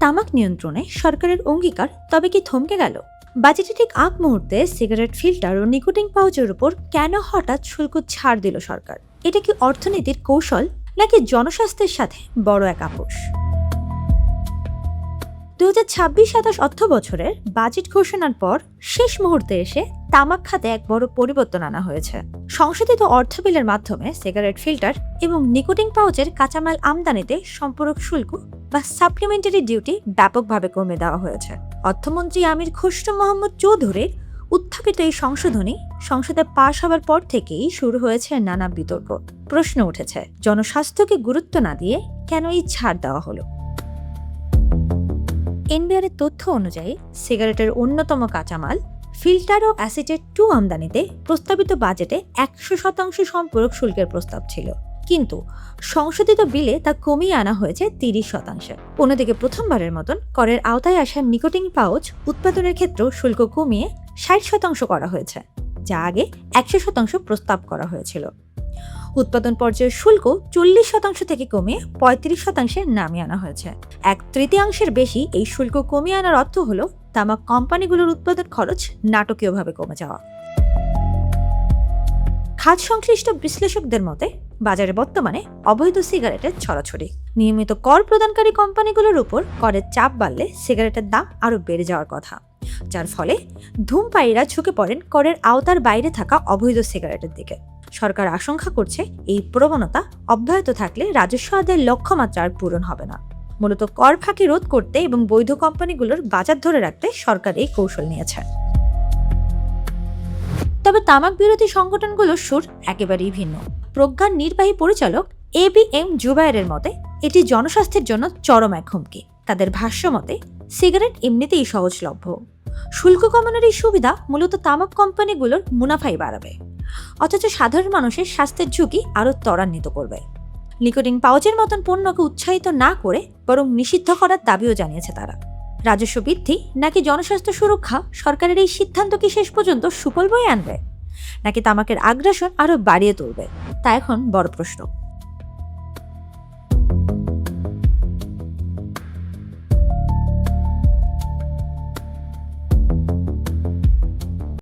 তামাক নিয়ন্ত্রণে সরকারের অঙ্গীকার তবে কি থমকে গেল? বাজেটে ঠিক আগ মুহূর্তে সিগারেট ফিল্টার ও নিকোটিন পাউচের উপর কেন হঠাৎ শুল্ক ছাড় দিল সরকার? এটা কি অর্থনীতির কৌশল নাকি জনস্বাস্থ্যের সাথে বড় এক আপোষ? 2026-27 অর্থ বছরের বাজেট ঘোষণার পর শেষ মুহূর্তে এসে তামাক খাতে এক বড় পরিবর্তন আনা হয়েছে। সংশোধিত অর্থ বিলের মাধ্যমে সিগারেট ফিল্টার এবং নিকোটিন পাউচের কাঁচামাল আমদানিতে সম্পূরক শুল্ক বা সাপ্লিমেন্টারি ডিউটি ব্যাপকভাবে কমে দেওয়া হয়েছে। অর্থমন্ত্রী আমির খসরু মোহাম্মদ চৌধুরীর উত্থাপিত এই সংশোধনী সংসদে পাশ হওয়ার পর থেকেই শুরু হয়েছে নানা বিতর্ক। প্রশ্ন উঠেছে, জনস্বাস্থ্যকে গুরুত্ব না দিয়ে কেন এই ছাড় দেওয়া হলো? এনবিআর এর তথ্য অনুযায়ী সিগারেটের অন্যতম কাঁচামাল ফিল্টার ও অ্যাসিটেট 2 আমদানিতে প্রস্তাবিত বাজেটে 100% সম্পূরক শুল্কের প্রস্তাব ছিল, কিন্তু সংশোধিত বিলে তা কমিয়ে আনা হয়েছে 30%। অন্যদিকে প্রথমবারের মতন করের আওতায় আসা নিকোটিন পাউচ উৎপাদনের ক্ষেত্রেও শুল্ক কমিয়ে 60% করা হয়েছে, যা আগে 100% প্রস্তাব করা হয়েছিল। উৎপাদন পর্যায়ের শুল্ক 40% থেকে কমিয়ে 35%-এ নামিয়ে আনা হয়েছে। 1/3 বেশি এই শুল্ক কমিয়ে আনার অর্থ হলো তামাক কোম্পানিগুলোর উৎপাদন খরচ নাটকীয়ভাবে কমে যাওয়া। খাত সংশ্লিষ্ট বিশ্লেষকদের মতে বাজারে বর্তমানে অবৈধ সিগারেটের ছড়াছড়ি। নিয়মিত কর প্রদানকারী কোম্পানিগুলোর উপর করের চাপ বাড়লে সিগারেটের দাম আরও বেড়ে যাওয়ার কথা, যার ফলে ধূমপায়ীরা ঝুঁকে পড়েন করের আওতার বাইরে থাকা অবৈধ সিগারেটের দিকে। সরকার আশঙ্কা করছে এই প্রবণতা অব্যাহত থাকলে রাজস্ব আদায়ের লক্ষ্যমাত্রা আর পূরণ হবে না। মূলত কর ফাঁকি রোধ করতে এবং বৈধ কোম্পানিগুলোর বাজার ধরে রাখতে সরকার এই কৌশল নিয়েছে। তবে তামাক বিরোধী সংগঠনগুলোর সুর একেবারেই ভিন্ন। প্রজ্ঞার নির্বাহী পরিচালক ABM জুবায়েরের মতে এটি জনস্বাস্থ্যের জন্য চরম এক হুমকি। তাদের ভাষ্য মতে সিগারেট এমনিতেই সহজলভ্য, শুল্ক কমানোর এই সুবিধা মূলত তামাক কোম্পানিগুলোর মুনাফাই বাড়াবে, অথচ সাধারণ মানুষের স্বাস্থ্যের ঝুঁকি আরও ত্বরান্বিত করবে। নিকোটিন পাউচের মতন পণ্যকে উৎসাহিত না করে বরং নিষিদ্ধ করার দাবিও জানিয়েছে তারা। রাজস্ব বৃদ্ধি নাকি জনস্বাস্থ্য সুরক্ষা, সরকারের এই সিদ্ধান্ত কি শেষ পর্যন্ত সুফল বয়ে আনবে, নাকি তামাকের আগ্রাসন আরও বাড়িয়ে তুলবে, তা এখন বড় প্রশ্ন।